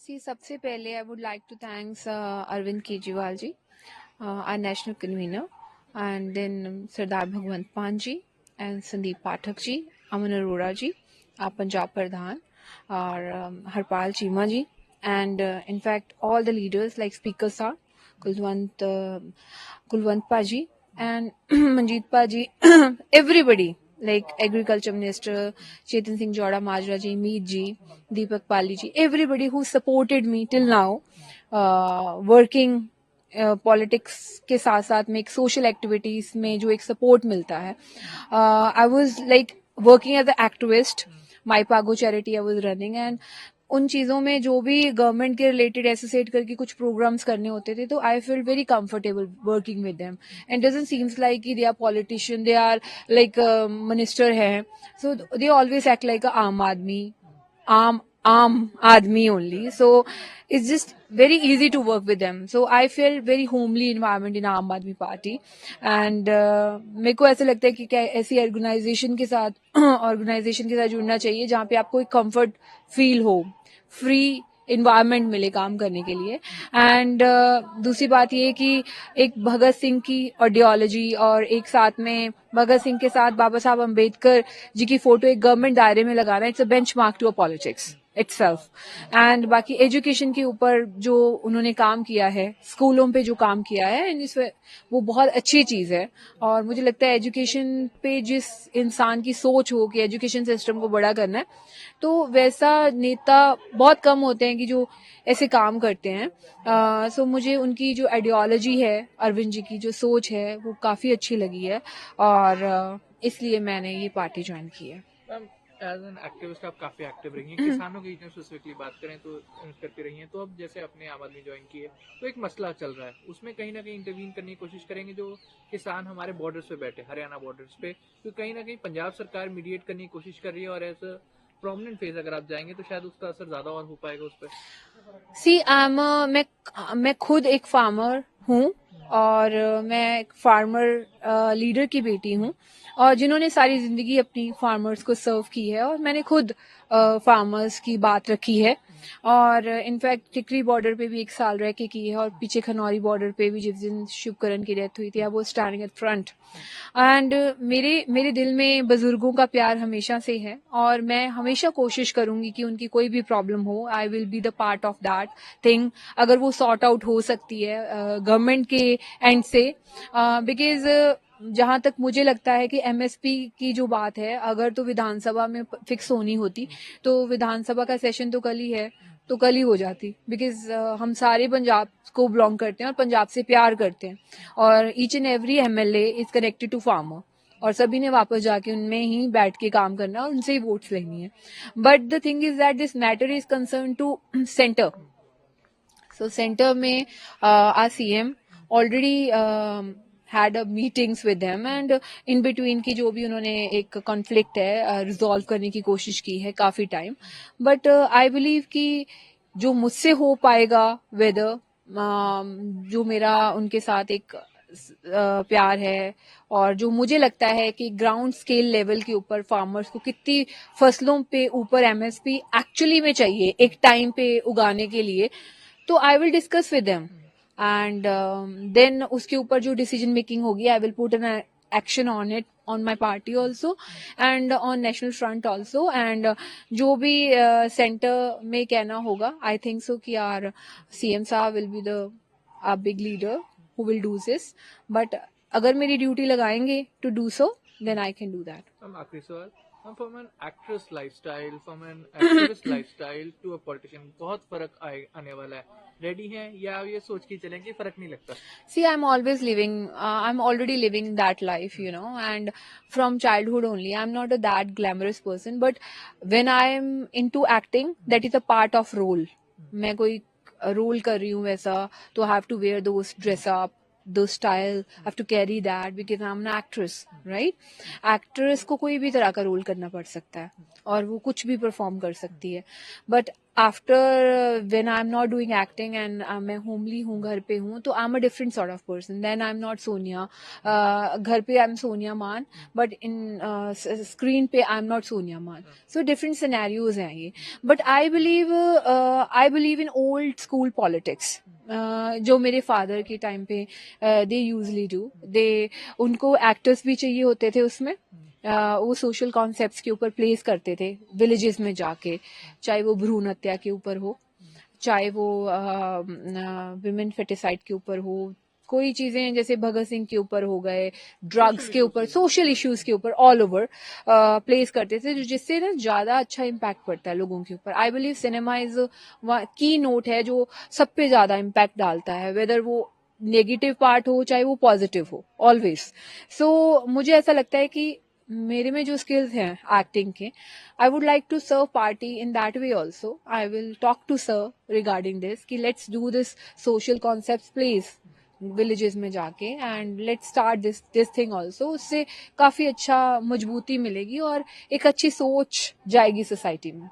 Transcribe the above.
See, सबसे पहले I would like to thanks Arvind Kejriwal ji, our national convener, and then Sardar Bhagwant Maan ji, and Sandeep Pathak ji, Aman Arora ji, our Punjab Pradhan, our Harpal Chima ji, and in fact all the leaders like Speaker Sir, Kulwant Paji, and Manjeet Paji, everybody like Agriculture Minister Chetan Singh Jodha Majra ji, Meet ji, Deepak Pali ji, everybody who supported me till now, working politics के साथ साथ में एक social activities में जो एक support मिलता है. I was like working as a activist, my पागो charity I was running, and उन चीज़ों में जो भी गवर्नमेंट के रिलेटेड एसोसिएट करके कुछ प्रोग्राम्स करने होते थे, तो I feel very comfortable working with them. And doesn't seems like कि they are politician, they are like minister हैं, so they always act like a आम आदमी only. So it's just very easy to work with them. So I feel very homely environment in आम आदमी party. And मेरे को ऐसा लगता है कि क्या ऐसी ऑर्गेनाइजेशन के साथ जुड़ना चाहिए जहाँ पे आपको एक कंफर्ट फील हो, फ्री इन्वायरमेंट मिले काम करने के लिए. एंड दूसरी बात ये कि एक भगत सिंह की आइडियोलॉजी और एक साथ में भगत सिंह के साथ बाबा साहब अम्बेडकर जी की फोटो एक गवर्नमेंट दायरे में लगाना, it's a benchmark to a politics itself. And बाकी एजुकेशन के ऊपर जो उन्होंने काम किया है, स्कूलों पे जो काम किया है, वो बहुत अच्छी चीज है. और मुझे लगता है एजुकेशन पे जिस इंसान की सोच हो कि एजुकेशन सिस्टम को बड़ा करना है, तो वैसा नेता बहुत कम होते हैं कि जो ऐसे काम करते हैं. सो मुझे उनकी जो आइडियोलॉजी है, अरविंद जी की जो सोच है, वो काफी अच्छी लगी है, और इसलिए मैंने ये पार्टी ज्वाइन की है. एज एन एक्टिविस्ट आप काफी एक्टिव रही हैं, किसानों की स्पेसिफिकली बात करें तो करती रही हैं. तो अब जैसे अपने आम आदमी ज्वाइन किए, तो एक मसला चल रहा है, उसमें कहीं ना कहीं इंटरवीन करने की कोशिश करेंगे जो किसान हमारे बॉर्डर्स पे बैठे, हरियाणा बॉर्डर्स पे, तो कहीं ना कहीं पंजाब सरकार मीडिएट करने की कोशिश कर रही है, और एज अ प्रोमिनेंट फेस अगर आप जाएंगे तो शायद उसका असर ज्यादा और हो पाएगा उस पर. सी मैं खुद एक फार्मर हूँ, और मैं एक फार्मर लीडर की बेटी हूँ, और जिन्होंने सारी जिंदगी अपनी फार्मर्स को सर्व की है, और मैंने खुद फार्मर्स की बात रखी है. और इनफैक्ट टिकरी बॉर्डर पे भी 1 साल रह के की है, और पीछे खनौरी बॉर्डर पे भी जिस दिन शिवकरण की डेथ हुई थी, I was standing at front. And मेरे दिल में बुजुर्गों का प्यार हमेशा से है, और मैं हमेशा कोशिश करूंगी कि उनकी कोई भी प्रॉब्लम हो, I will be the part of that thing, अगर वो सॉर्ट आउट हो सकती है गवर्नमेंट के एंड से. बिकॉज जहां तक मुझे लगता है कि एमएसपी की जो बात है, अगर तो विधानसभा में फिक्स होनी होती, तो विधानसभा का सेशन तो कल ही है, तो कल ही हो जाती. बिकॉज हम सारे पंजाब को बिलोंग करते हैं और पंजाब से प्यार करते हैं, और each and every MLA is connected to farmer, और सभी ने वापस जाके उनमें ही बैठ के काम करना और उनसे ही वोट्स लेनी है. But the thing is that this matter is concern to centre. So centre में our CM already had a meetings with them, and in between की जो भी उन्होंने एक कॉन्फ्लिक्ट है रिजॉल्व करने की कोशिश की है काफी टाइम. बट आई बिलीव कि जो मुझसे हो पाएगा, वेदर जो मेरा उनके साथ एक प्यार है, और जो मुझे लगता है कि ग्राउंड स्केल लेवल के ऊपर फार्मर्स को कितनी फसलों पे ऊपर एमएसपी एक्चुअली में चाहिए एक टाइम पे उगाने के लिए, तो I will discuss with them. And then उसके ऊपर जो डिसीजन मेकिंग होगी, I will put an action on it, on my party also, and on national front also. And जो भी सेंटर में कहना होगा, आई थिंक सो कि आर CM साहब will be the big leader who will do this. But अगर मेरी duty लगाएंगे to do so, then I can do that. आखिरी सवाल, from an actress lifestyle, from an activist lifestyle to a politician, बहुत फर्क आने वाला है, रेडी हैं या ये सोच के चलें कि फर्क नहीं लगता? See, I'm already living that life, and from childhood only. I'm not that glamorous person, but when I'm into acting, that is a part of role. मैं कोई रोल कर रही हूँ वैसा, तो I have to wear those dress up, the style, I have to carry that because I'm an actress, right? Actress को कोई भी तरह का रोल करना पड़ सकता है, और वो कुछ भी परफॉर्म कर सकती है. But after when I am not doing acting and मैं होमली हूँ, घर पे हूँ, तो I am a different sort of person, then I am not Sonia. घर पे आई एम सोनिया मान, बट इन स्क्रीन पे आई एम नॉट सोनिया मान. सो डिफरेंट सिनेरियोज हैं ये. But I believe in old school politics, जो मेरे फादर के टाइम पे दे यूजली डू. दे उनको एक्टर्स भी चाहिए होते थे उसमें. वो सोशल कॉन्सेप्ट्स के ऊपर प्लेस करते थे विलेजेस में जाके, चाहे वो भ्रूण हत्या के ऊपर हो, चाहे वो विमेन फेटिसाइड के ऊपर हो, कोई चीजें जैसे भगत सिंह के ऊपर हो गए, ड्रग्स के ऊपर, सोशल इश्यूज के ऊपर ऑल ओवर प्लेस करते थे, जिससे ना ज्यादा अच्छा इम्पैक्ट पड़ता है लोगों के ऊपर. आई बिलीव सिनेमा इज की नोट है जो सब पे ज्यादा इम्पैक्ट डालता है, वेदर वो नेगेटिव पार्ट हो चाहे वो पॉजिटिव हो, ऑलवेज. सो मुझे ऐसा लगता है कि मेरे में जो स्किल्स हैं एक्टिंग के, I would like to serve party in that way also. I will talk to sir regarding this कि let's do this social concept please villages में जाके, and let's start this thing also. उससे काफी अच्छा मजबूती मिलेगी और एक अच्छी सोच जाएगी सोसाइटी में.